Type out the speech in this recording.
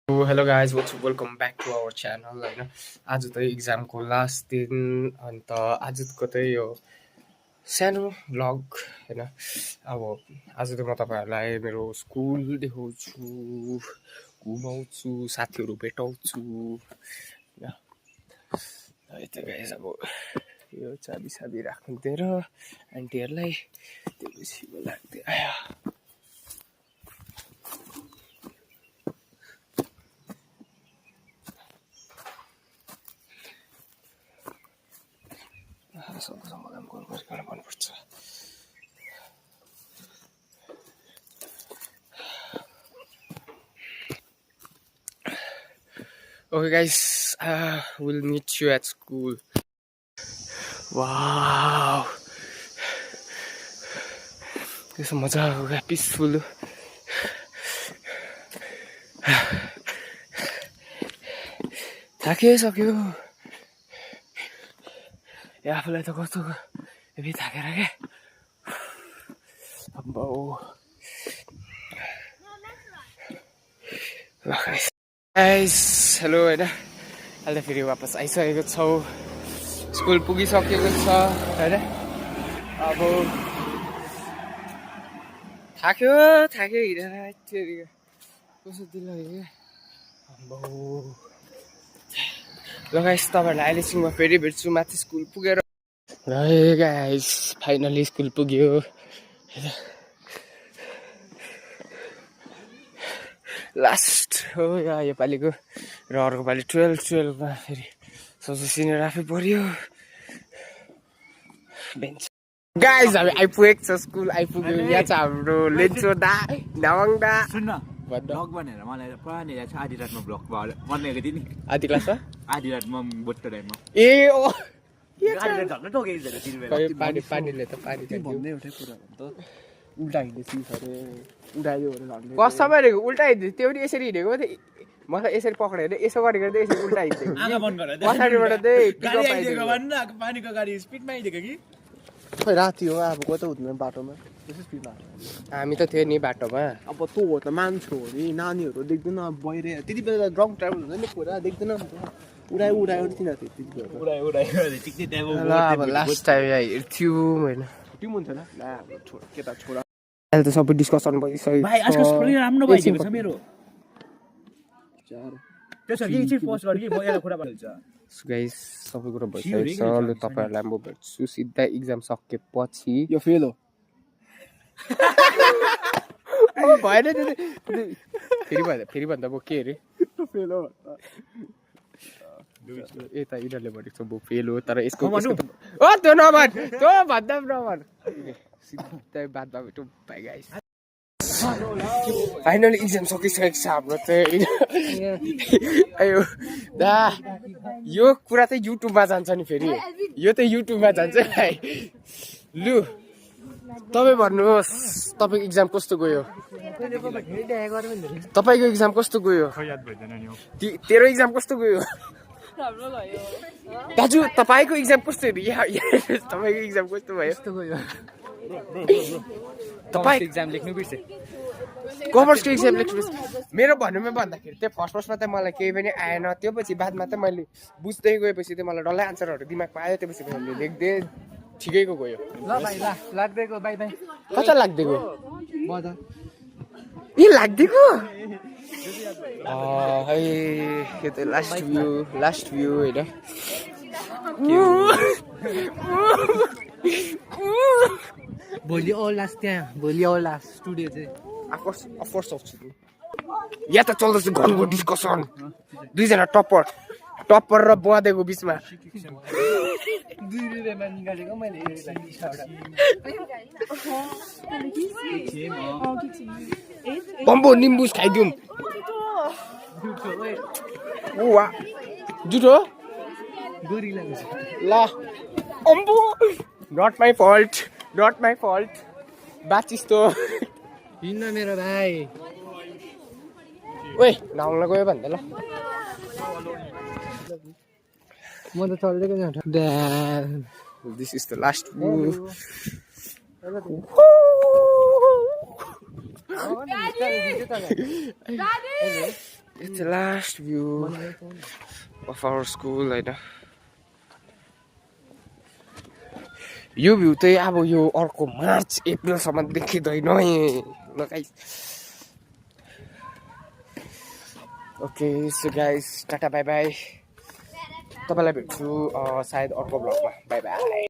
Hello guys welcome back to our channel होइन आज चाहिँ इक्जामको लास्ट दिन अन्त आजको चाहिँ यो सानो भ्लग होइन अब आज चाहिँ म तपाईँहरूलाई मेरो स्कुल देखाउँछु घुमाउँछु साथीहरू भेटाउँछु होइन यता गाइज अब यो चाबी साबी राख्नु दिएर आन्टीहरूलाई त्यो पछि लाग्दै आयो समाधान गरिकन भन्नुपर्छ Okay guys, we'll meet you at school. Wow. This is मजाको peaceful. थाकिसक्यो आफूलाई त कस्तो हेभी थाकेर के अम्बो ल गाइस हेलो होइन अहिले फेरि वापस आइसकेको छौँ स्कुल पुगिसकेको छ होइन अब थाक्यो हिँडेर कस्तो दिल लाग्यो अम्बो ल गाइस तपाईँहरूलाई अहिलेसम्म म फेरि भेट्छु माथि स्कुल पुगेर है गाइस फाइनली स्कुल पुग्यो लास्ट हो या योपालिको र अर्को पालि 12मा फेरि सोचे सिनियर आफै पऱ्यो बेन्च गाइस हामी आइपुगेको छ स्कुल आइपुग्यो यहाँ छ हाम्रो लेन्चो दा नावाङ दा सुन्न ब्लग भनेर मलाई पुरानो याद छ आधी रातमा ब्लग बनाएको थिएँ नि आधी क्लासमा आधी रातमा बोट्टो टाइममा ए ओ पानीले त पानी भन्दै एउटै कुरा हो त उल्टा हिँड्दैछु अरे उडाइदियो भने झन्डै कसमा हिँडेको उल्टा हिँड्दै त्यो पनि यसरी हिँडेको मलाई यसरी पक्रेर यसो गरेको चाहिँ यसरी उल्टा हिँड्दै आँखा बन्द गरेर पछाडिबाट चाहिँ गाडी आइदिएको भन्न पानीको गाडी स्पिडमा आइदिएको कि खै राति हो अब को त हुँदैन बाटोमा त्यसै स्पिडमा हामी त थियो नि बाटोमा अब तँ हो त मान्छे हो नि नानीहरू देख्दैन बहिरे त्यति बेला ड्रङ ट्राभल हुन्छ नि पुरा देख्दैन उडायो तिनीहरू त्यति बेला ल अब लास्ट टाइम हेर्थ्यौँ होइन छुट्टी हुन्छ ल केटा छोरा अहिले त सबै डिस्कसन भइसक्यो भाइ आजकल स्टोरी राम्रो भइदिएको छ मेरो त्यसो कि एकछिन पोस्ट गर कि म एउटा कुरा भनिन्छ गाइस सबै कुरा भइसकेको छ ल तपाईँहरूलाई म भेट्छु सिधा इक्जाम सकेपछि यो फेल हो भएन फेरि भन्दा म के अरे फेल हो यता यिनीहरूले भनेको छ म फेल हो तर यसको त्यो नभन त्यो भन्दा पनि नभन सिधै बादमा भेटौँ भाइ गाइस फाइनली इक्जाम सकिसकेको छ हाम्रो चाहिँ अयो दा यो कुरा चाहिँ युट्युबमा जान्छ नि फेरि यो त युट्युबमा जान्छ भाइ लु तपाईँ भन्नुहोस् तपाईँको इक्जाम कस्तो गयो तपाईँको इक्जाम कस्तो गयो तेरो इक्जाम कस्तो गयो दाजु तपाईँको इक्जाम कस्तो तपाईँको इक्जाम कस्तो भयो तपाईँ एक्जाम लेख्नु बिर्से कमर्सको इक्जाम लेख्नु मेरो भन्नुमा भन्दाखेरि चाहिँ फर्स्टमा चाहिँ मलाई केही पनि आएन त्यो पछि बादमा चाहिँ मैले बुझ्दै गएपछि चाहिँ मलाई डल्लै आन्सरहरू दिमागमा आयो त्यो पछि मैले लेख्दै ठिकैको गयो ल भाइ ल लाग्दैको बाई बाई कता लाग्दिएको ए लाग्दिएको है यो त लास्ट भ्यू होइन भोलि औलास त्यहाँ भोलि औलास स्टुडियो चाहिँ अफकोर्स आउँछु यहाँ त चल्दैछ घरको डिस्कसन दुईजना टप्पर र बुवादेको बिचमा पम्बो निम्बुस खाइदिउँ जुठो ल अम्बो नट माई फल्ट बाचिस त हिँड्न मेरो भाइ ओए नाउन गयो भन्दा ल म त चल्दैको जान्छ this is the last view it's last view of our school होइन यो भ्यू चाहिँ अब यो अर्को मार्च अप्रिलसम्म देखिँदैन है ल guys okay so guys tata bye by तपाईँलाई भेट्छु सायद अर्को भ्लगमा बाई बाई